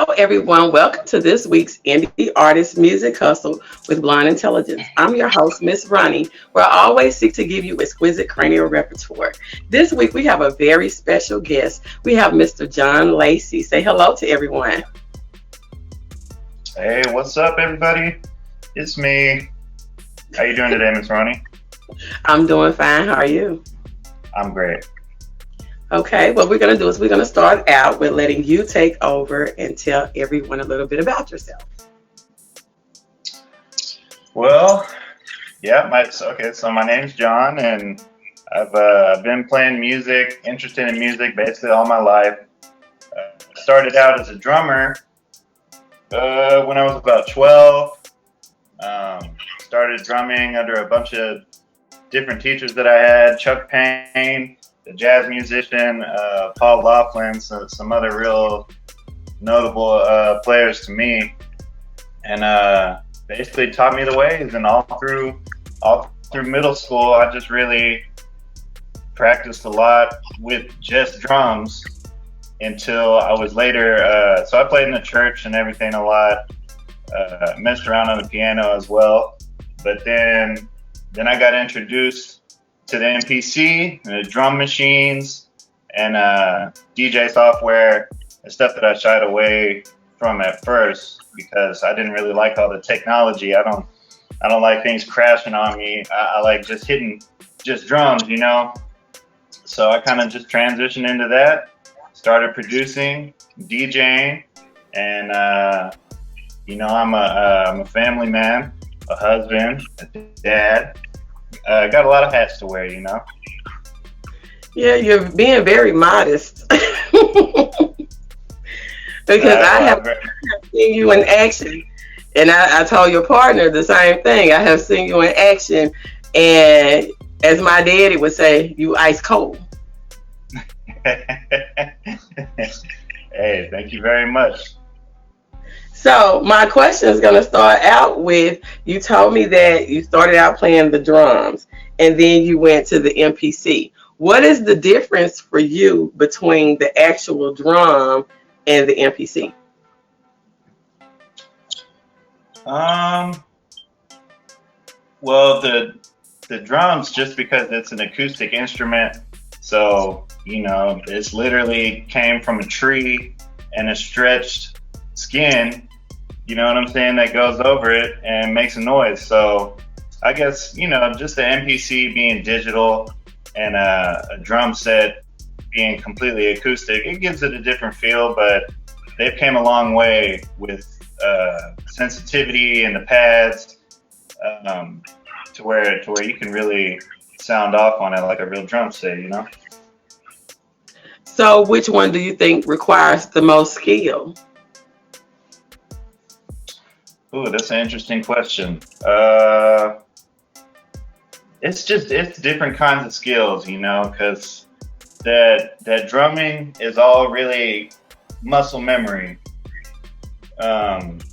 Hello, everyone. Welcome to this week's Indie Artist Music Hustle with Blind Intelligence. I'm your host, Miss Ronnie, where I always seek to give you exquisite cranial repertoire. This week, we have a very special guest. We have Mr. John Lacy. Say hello to everyone. Hey, what's up, everybody? It's me. How you doing today, Miss Ronnie? I'm doing fine. How are you? I'm great. Okay, what we're going to do is we're going to start out with letting you take over and tell everyone a little bit about yourself. Well, yeah, so my name's John, and I've been playing music, interested in music basically all my life. Started out as a drummer when I was about 12. Started drumming under a bunch of different teachers that I had, Chuck Payne, the jazz musician, Paul Laughlin, some other real notable players to me, and basically taught me the ways. And all through middle school, I just really practiced a lot with just drums until I was later. So I played in the church and everything a lot, messed around on the piano as well, but then I got introduced to the MPC, the drum machines, and DJ software, and stuff that I shied away from at first because I didn't really like all the technology. I don't like things crashing on me. I like just hitting just drums, you know. So I kind of just transitioned into that, started producing, DJing, and I'm a family man, a husband, a dad. Got a lot of hats to wear, you know. Yeah, you're being very modest. Because I have seen you in action, and I told your partner the same thing. I have seen you in action, and as my daddy would say, you ice cold. Hey, thank you very much. So my question is going to start out with, you told me that you started out playing the drums and then you went to the MPC. What is the difference for you between the actual drum and the MPC? Well, the drums, just because it's an acoustic instrument, so it's literally came from a tree and a stretched skin. You know what I'm saying? That goes over it and makes a noise. So I guess, just the MPC being digital and a drum set being completely acoustic, it gives it a different feel, but they've came a long way with sensitivity and the pads to where you can really sound off on it like a real drum set, you know? So which one do you think requires the most skill? Ooh, that's an interesting question. It's different kinds of skills, because that drumming is all really muscle memory, and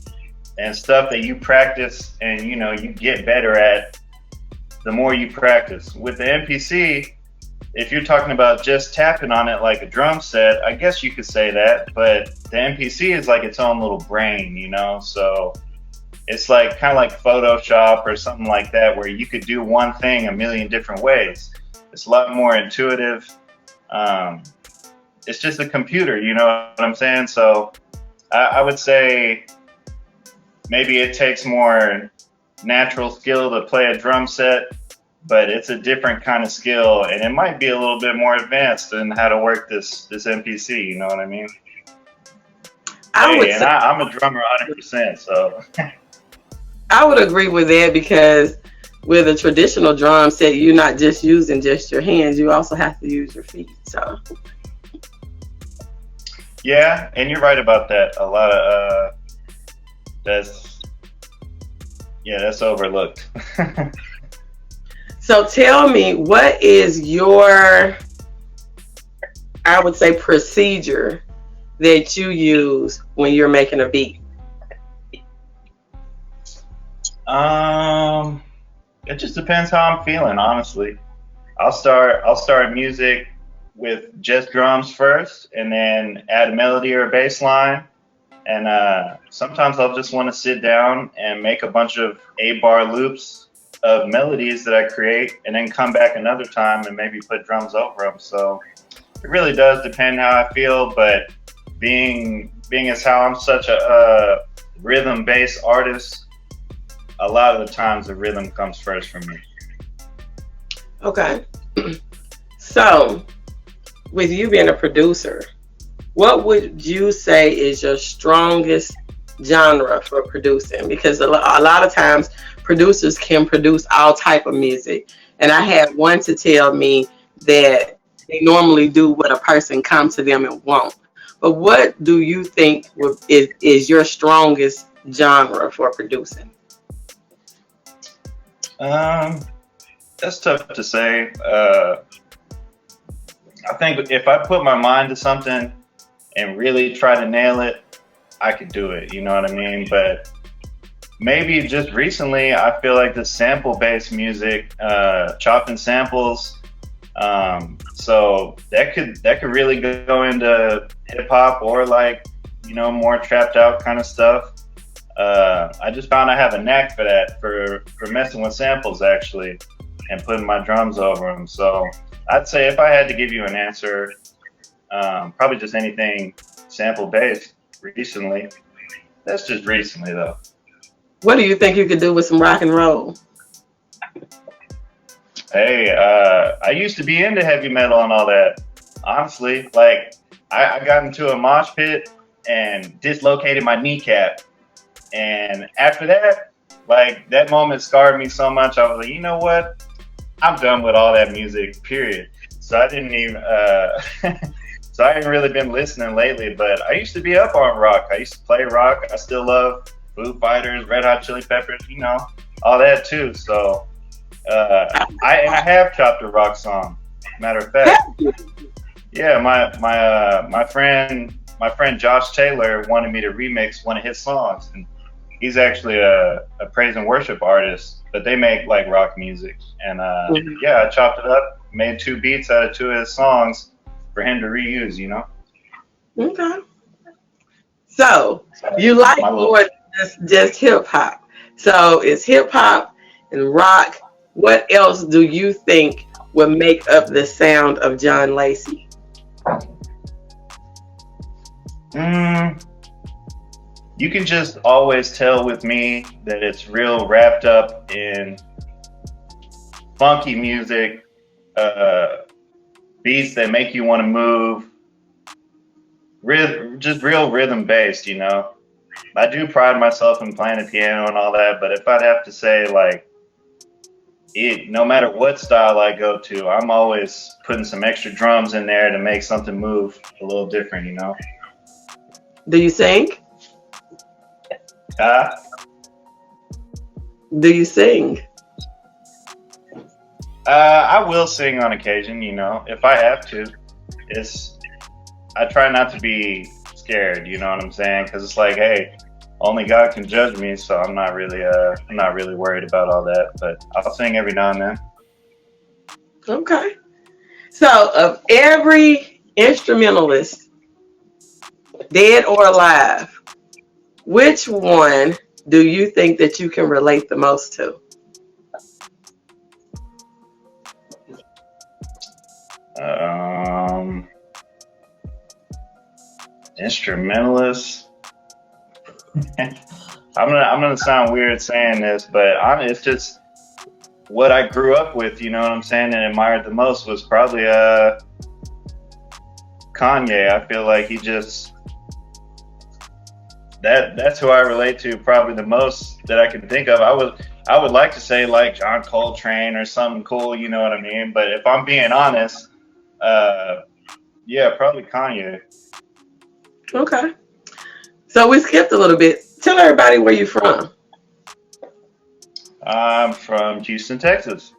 stuff that you practice and you get better at the more you practice. With the MPC, if you're talking about just tapping on it like a drum set, I guess you could say that, but the MPC is like its own little brain, so it's like kind of like Photoshop or something like that, where you could do one thing a million different ways. It's a lot more intuitive. It's just a computer, you know what I'm saying? So I would say maybe it takes more natural skill to play a drum set, but it's a different kind of skill, and it might be a little bit more advanced in how to work this MPC, you know what I mean? I'm a drummer 100%, so. I would agree with that, because with a traditional drum set, you're not just using just your hands, you also have to use your feet. So yeah, and you're right about that. A lot of that's overlooked. So tell me, what is your, I would say, procedure that you use when you're making a beat? It just depends how I'm feeling, honestly. I'll start music with just drums first, and then add a melody or a bass line, And sometimes I'll just want to sit down and make a bunch of 8-bar loops of melodies that I create, and then come back another time and maybe put drums over them. So it really does depend how I feel, but being as how I'm such a rhythm-based artist, a lot of the times the rhythm comes first for me. Okay. So, with you being a producer, what would you say is your strongest genre for producing? Because a lot of times producers can produce all type of music. And I had one to tell me that they normally do what a person come to them and want. But what do you think is your strongest genre for producing? That's tough to say. I think if I put my mind to something and really try to nail it, I could do it. You know what I mean? But maybe just recently, I feel like the sample-based music, chopping samples. So that could really go into hip hop or like, more trapped out kind of stuff. I just found I have a knack for that, for messing with samples actually, and putting my drums over them. So I'd say if I had to give you an answer, probably just anything sample-based recently. That's just recently though. What do you think you could do with some rock and roll? Hey, I used to be into heavy metal and all that. Honestly, like I got into a mosh pit and dislocated my kneecap. And after that, like that moment scarred me so much. I was like, you know what? I'm done with all that music, period. So I didn't even, so I haven't really been listening lately, but I used to be up on rock. I used to play rock. I still love Foo Fighters, Red Hot Chili Peppers, all that too. So I have chopped a rock song. Matter of fact, yeah, my friend Josh Taylor wanted me to remix one of his songs, and he's actually a praise and worship artist, but they make like rock music. And yeah, I chopped it up, made 2 beats out of 2 of his songs for him to reuse. Okay. So you like more than just hip hop. So it's hip hop and rock. What else do you think would make up the sound of John Lacy? You can just always tell with me that it's real wrapped up in funky music, beats that make you want to move, just real rhythm based, I do pride myself in playing the piano and all that, but if I'd have to say, like, no matter what style I go to, I'm always putting some extra drums in there to make something move a little different, Do you sing? Do you sing? I will sing on occasion, if I have to. I try not to be scared, you know what I'm saying? Because it's like, hey, only God can judge me, so I'm not really worried about all that. But I'll sing every now and then. Okay. So, of every instrumentalist, dead or alive, which one do you think that you can relate the most to? Instrumentalist. I'm gonna sound weird saying this, but it's just what I grew up with. You know what I'm saying, and admired the most was probably Kanye. I feel like he just that's who I relate to probably the most that I can think of. I would like to say like John Coltrane or something cool, you know what I mean? But if I'm being honest, yeah, probably Kanye. Okay. So we skipped a little bit. Tell everybody where you're from. I'm from Houston, Texas.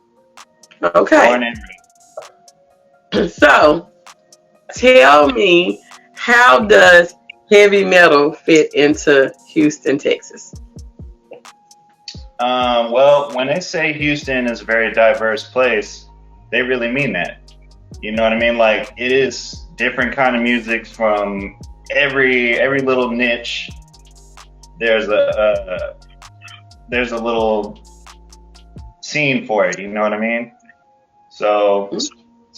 Okay. Born and raised. So tell me, how does heavy metal fit into Houston, Texas? Well, when they say Houston is a very diverse place, they really mean that. You know what I mean? Like, it is different kind of music from every little niche there's there's a little scene for it. You know what I mean? So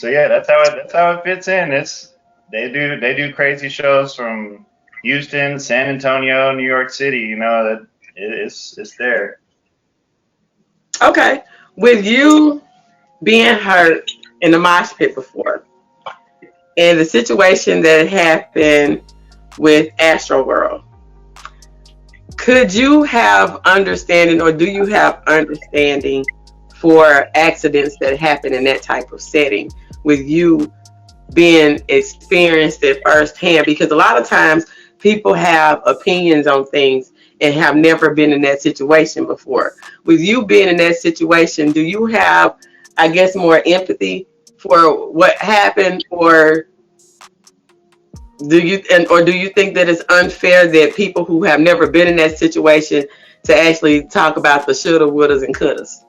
yeah, that's how it fits in. They do crazy shows from Houston, San Antonio, New York City. You know that it's there. Okay. With you being hurt in the mosh pit before, and the situation that happened with Astro World, could you have understanding, or do you have understanding for accidents that happen in that type of setting, with you being experienced it firsthand? Because a lot of times people have opinions on things and have never been in that situation before. With you being in that situation, do you have, I guess, more empathy for what happened, or do you think that it's unfair that people who have never been in that situation to actually talk about the shoulda, wouldas, and couldas?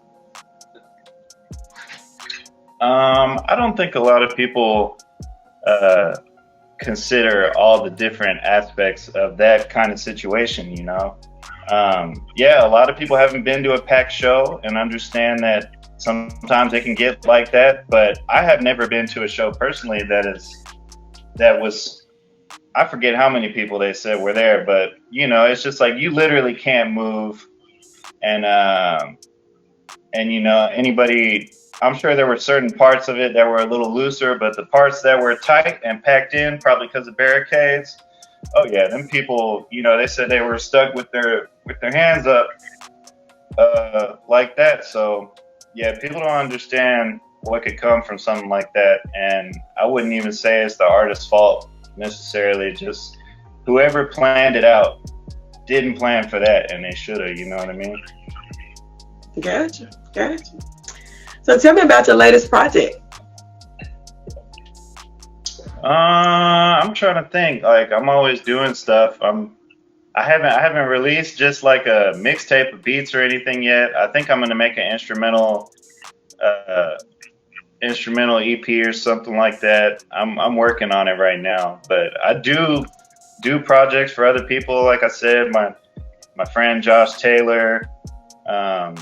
I don't think a lot of people uh, consider all the different aspects of that kind of situation. You know, yeah, a lot of people haven't been to a packed show and understand that sometimes it can get like that. But I have never been to a show personally that was. I forget how many people they said were there, but you know, it's just like you literally can't move, and you know, anybody. I'm sure there were certain parts of it that were a little looser, but the parts that were tight and packed in, probably because of barricades. Oh yeah, them people. You know, they said they were stuck with their hands up like that. So yeah, people don't understand what could come from something like that, and I wouldn't even say it's the artist's fault necessarily. Just whoever planned it out didn't plan for that, and they should have. You know what I mean? Gotcha. So tell me about your latest project. I'm trying to think. Like I'm always doing stuff. I haven't released just like a mixtape of beats or anything yet. I think I'm gonna make an uh, instrumental EP or something like that. I'm working on it right now. But I do projects for other people. Like I said, my friend Josh Taylor. Um,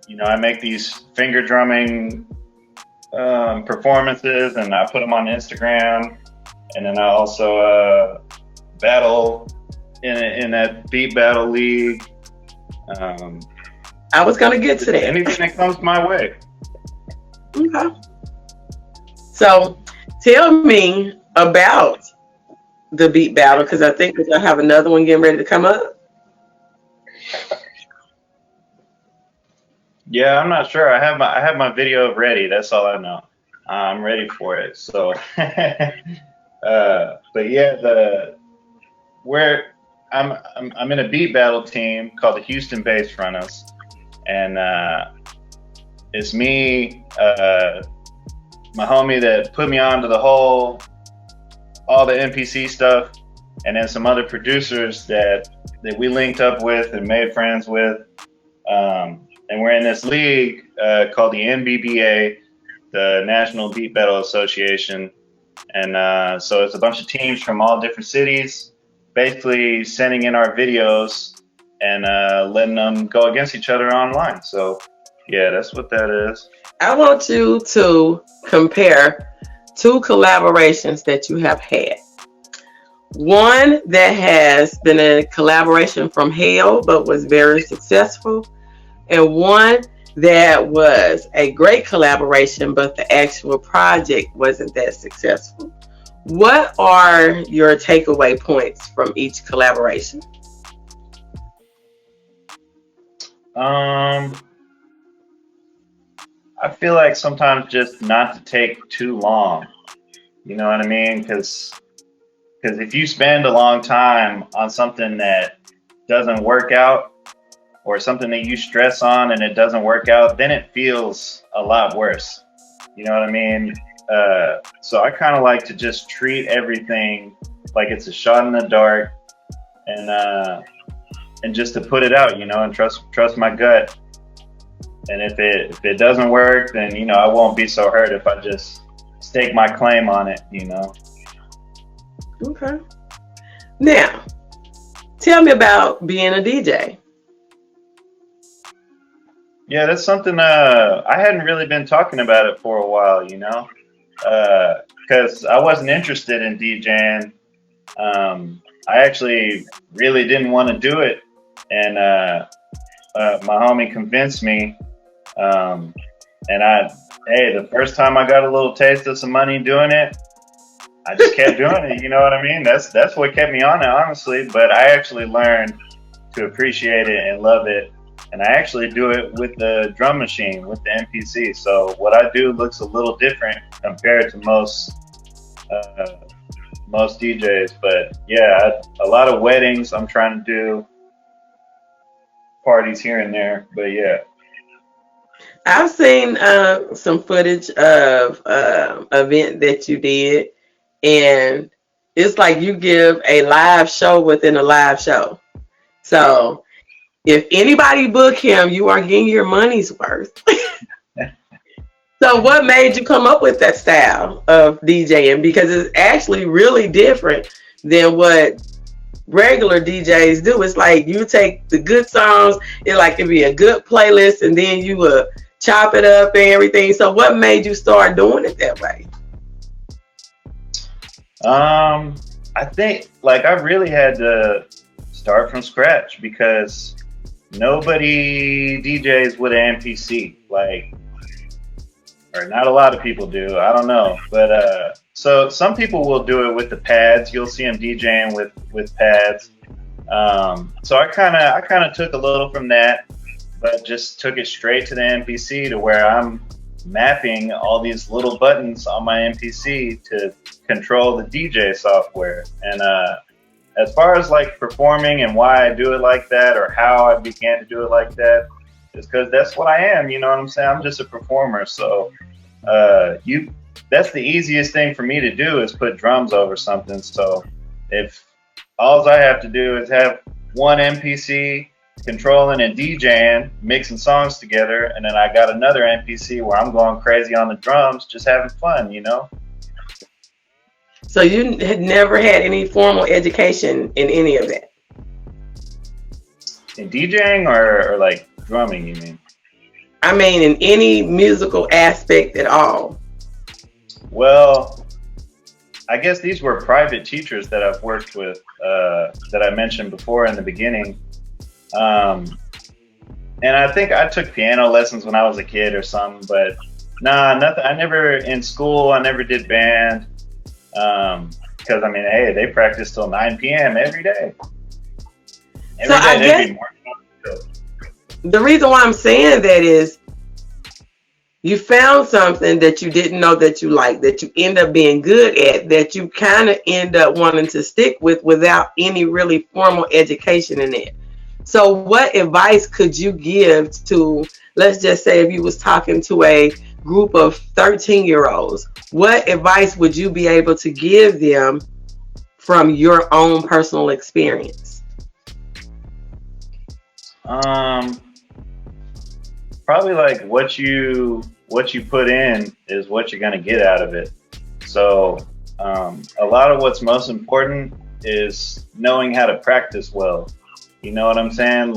you know, I make these finger drumming performances, and I put them on Instagram. And then I also battle in that beat battle league. Um, I was gonna get to that. Anything that comes my way. Okay. So tell me about the beat battle, because I think that I have another one getting ready to come up. Yeah, I'm not sure. I have my video ready. That's all I know. I'm ready for it. So, but yeah, where I'm in a beat battle team called the Houston Bass Runners, and it's me, my homie that put me on to all the MPC stuff, and then some other producers that we linked up with and made friends with. And we're in this league called the NBBA, the National Beat Battle Association. And so it's a bunch of teams from all different cities, basically sending in our videos and letting them go against each other online. So yeah, that's what that is. I want you to compare two collaborations that you have had. One that has been a collaboration from hell but was very successful, and one that was a great collaboration but the actual project wasn't that successful. What are your takeaway points from each collaboration? I feel like sometimes just not to take too long. You know what I mean? Because if you spend a long time on something that doesn't work out, or something that you stress on and it doesn't work out, then it feels a lot worse. You know what I mean? So I kind of like to just treat everything like it's a shot in the dark, and just to put it out, you know, and trust my gut. And if it doesn't work, then you know I won't be so hurt if I just stake my claim on it. You know. Okay. Now, Tell me about being a DJ. Yeah, that's something I hadn't really been talking about it for a while, because I wasn't interested in DJing. I actually really didn't want to do it, and my homie convinced me. Um, and hey, the first time I got a little taste of some money doing it, I just kept doing it. You know what I mean? That's what kept me on it, honestly. But I actually learned to appreciate it and love it. And I actually do it with the drum machine, with the MPC. So what I do looks a little different compared to uh, most DJs. But yeah, a lot of weddings I'm trying to do, parties here and there. But yeah. I've seen some footage of event that you did, and it's like you give a live show within a live show. So if anybody book him, you are getting your money's worth. So what made you come up with that style of DJing? Because it's actually really different than what regular DJs do. It's like you take the good songs, it'd be a good playlist, and then you would chop it up and everything. So what made you start doing it that way? I think I really had to start from scratch because nobody DJs with an MPC, or not a lot of people do. I don't know, but so some people will do it with the pads. You'll see them DJing with pads. So I kind of took a little from that, but just took it straight to the MPC to where I'm mapping all these little buttons on my MPC to control the DJ software. And as far as performing and why I do it like that or how I began to do it like that, is because that's what I am. You know what I'm saying? I'm just a performer. So that's the easiest thing for me to do is put drums over something. So if all I have to do is have one MPC controlling and DJing, mixing songs together, and then I got another MPC where I'm going crazy on the drums, just having fun, So you had never had any formal education in any of that? In DJing or drumming, you mean? I mean, in any musical aspect at all? Well, I guess these were private teachers that I've worked with, that I mentioned before in the beginning. And I think I took piano lessons when I was a kid or something, but nah, nothing. I never, in school, I never did band. Because hey, they practice till 9 p.m. every day. So I guess the reason why I'm saying that is you found something that you didn't know that you liked, that you end up being good at, that you kind of end up wanting to stick with without any really formal education in it. So what advice could you give to, let's just say if you was talking to a group of 13-year-olds, what advice would you be able to give them from your own personal experience? Probably what you put in is what you're gonna get out of it. So a lot of what's most important is knowing how to practice well. You know what I'm saying?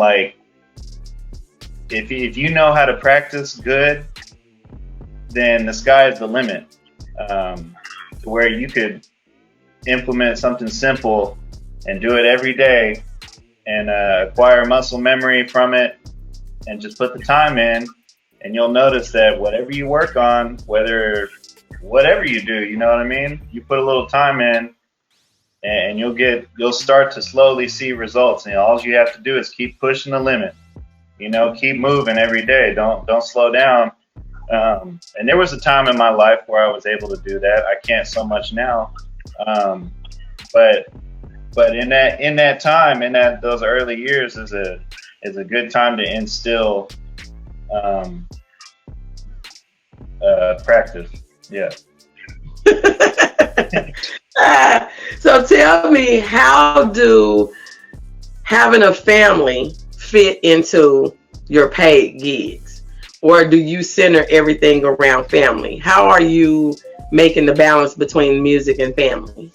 If you know how to practice good, then the sky is the limit. To where you could implement something simple and do it every day and acquire muscle memory from it and just put the time in, and you'll notice that whatever you work on, whatever you do, you know what I mean? You put a little time in and you'll start to slowly see results. And all you have to do is keep pushing the limit, keep moving every day. Don't slow down. And there was a time in my life where I was able to do that. I can't so much now. But in that time, those early years is a good time to instill practice. Yeah. So tell me, how do having a family fit into your paid gigs? Or do you center everything around family? How are you making the balance between music and family?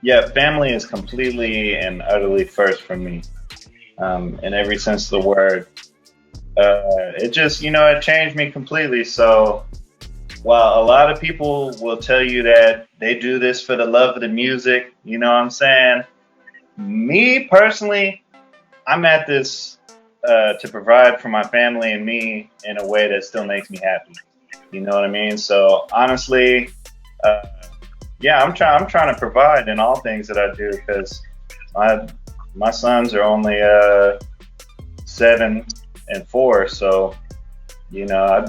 Yeah, family is completely and utterly first for me, in every sense of the word. It just, it changed me completely. So while a lot of people will tell you that they do this for the love of the music, you know what I'm saying? Me personally, I'm at this to provide for my family and me in a way that still makes me happy. You know what I mean? So honestly, uh, yeah, I'm trying to provide in all things that I do because my sons are only 7 and 4, so I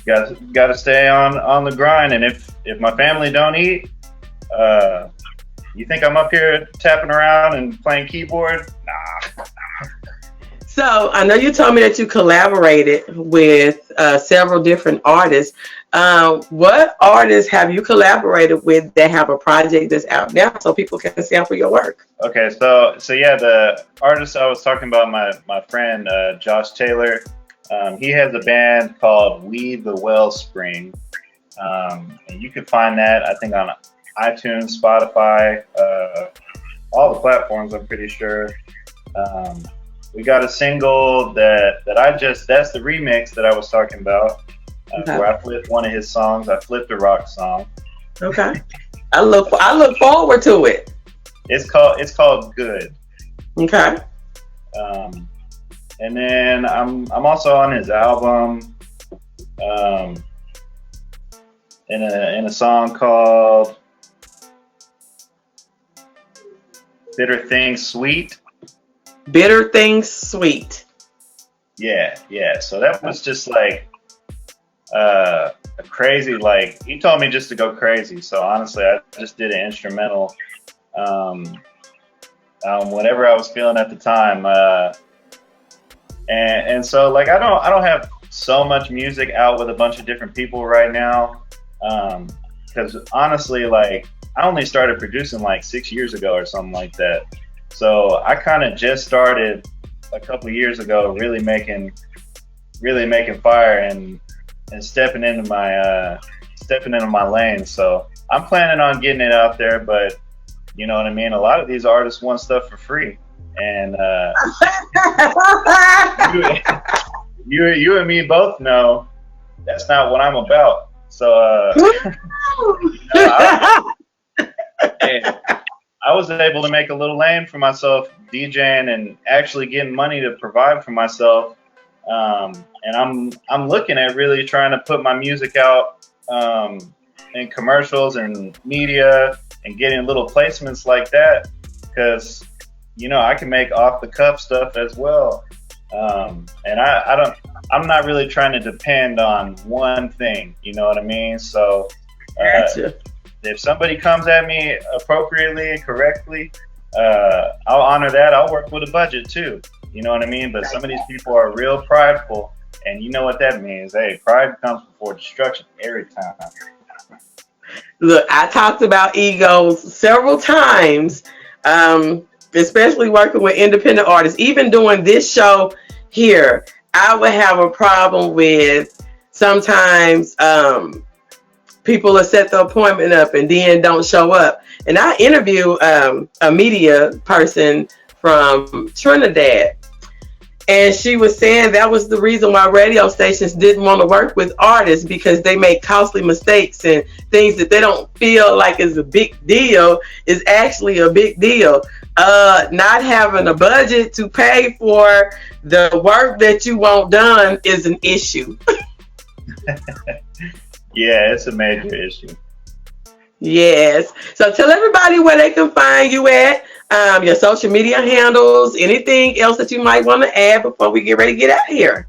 got to stay on the grind. And if my family don't eat, you think I'm up here tapping around and playing keyboard? Nah. So I know you told me that you collaborated with several different artists. What artists have you collaborated with that have a project that's out now so people can sample your work? Okay, so yeah, the artist I was talking about, my friend Josh Taylor, he has a band called We the Wellspring, and you can find that I think on iTunes, Spotify, all the platforms. I'm pretty sure. We got a single that that's the remix that I was talking about, Okay. where I flipped one of his songs. I flipped a rock song. Okay. I look forward to it. It's called Good. Okay. And then I'm also on his album, in a song called Bitter Things Sweet. Bitter Things Sweet. Yeah. So that was just like a crazy, like, he told me just to go crazy. So honestly, I just did an instrumental, whatever I was feeling at the time. And so like I don't have so much music out with a bunch of different people right now. Because honestly, like, I only started producing like 6 years ago or something like that. So I kind of just started a couple of years ago, really making fire and stepping into my lane. So I'm planning on getting it out there, but you know what I mean? A lot of these artists want stuff for free, and you and me both know that's not what I'm about. So I was able to make a little lane for myself DJing and actually getting money to provide for myself. And I'm looking at really trying to put my music out in commercials and media and getting little placements like that, because I can make off the cuff stuff as well. And I'm not really trying to depend on one thing. You know what I mean? So Gotcha. if somebody comes at me appropriately and correctly, I'll honor that. I'll work with a budget too. You know what I mean? But some of these people are real prideful, and you know what that means. Hey, pride comes before destruction every time. Look, I talked about egos several times, especially working with independent artists. Even doing this show here, I would have a problem with sometimes people will set the appointment up and then don't show up. And I interview a media person from Trinidad, and she was saying that was the reason why radio stations didn't want to work with artists, because they make costly mistakes and things that they don't feel like is a big deal is actually a big deal. Not having a budget to pay for the work that you want done is an issue. Yeah, it's a major issue. Yes. So tell everybody where they can find you at, your social media handles, anything else that you might want to add before we get ready to get out of here.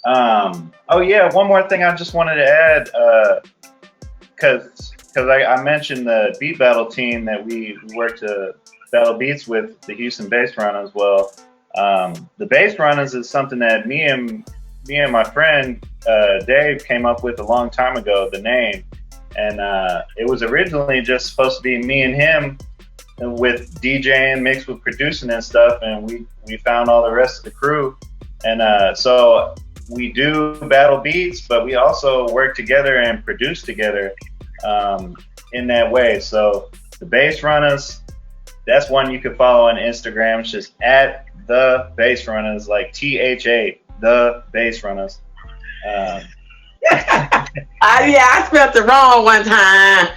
Oh yeah, one more thing I just wanted to add, because I mentioned the beat battle team that we work to battle beats with, the Houston Bass Runners. Well, the Bass Runners is something that me and my friend Dave came up with a long time ago, the name. And it was originally just supposed to be me and him with DJing mixed with producing and stuff, and we found all the rest of the crew. And so we do battle beats, but we also work together and produce together in that way. So The Bass Runners, that's one you can follow on Instagram. It's just at the Bass Runners, like THA, the Bass Runners. I spelled it wrong one time.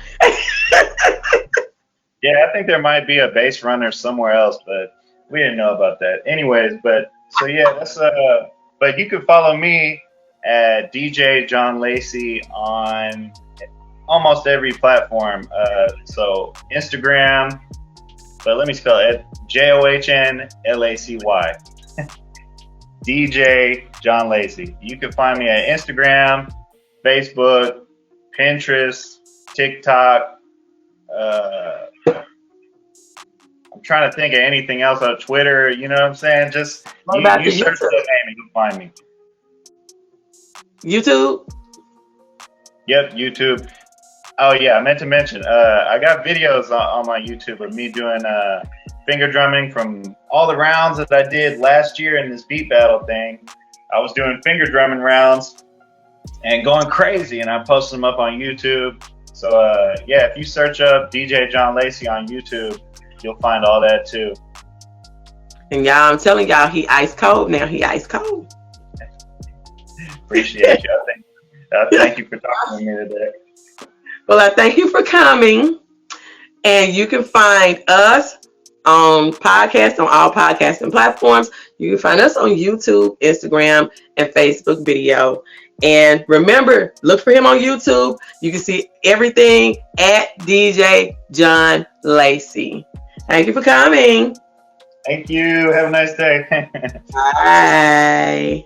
Yeah, I think there might be a Bass Runner somewhere else, but we didn't know about that. Anyways, but so yeah, that's but you can follow me at DJ John Lacy on almost every platform. So Instagram, but let me spell it: JOHNLACY. DJ John Lacy. You can find me at Instagram, Facebook, Pinterest, TikTok. I'm trying to think of anything else on Twitter. You know what I'm saying? Just you search that name and you'll find me. YouTube? Yep, YouTube. Oh yeah, I meant to mention. I got videos on my YouTube of me doing finger drumming from all the rounds that I did last year in this beat battle thing. I was doing finger drumming rounds and going crazy, and I posted them up on YouTube. So yeah, if you search up DJ John Lacy on YouTube, you'll find all that too. And y'all, I'm telling y'all, he ice cold now. He ice cold. Appreciate you. Thank you for talking to me today. Well, I thank you for coming. And you can find us on podcasts on all podcasting platforms. You can find us on YouTube, Instagram, and Facebook video. And remember, look for him on YouTube. You can see everything at DJ John Lacy. Thank you for coming. Thank you. Have a nice day. Bye.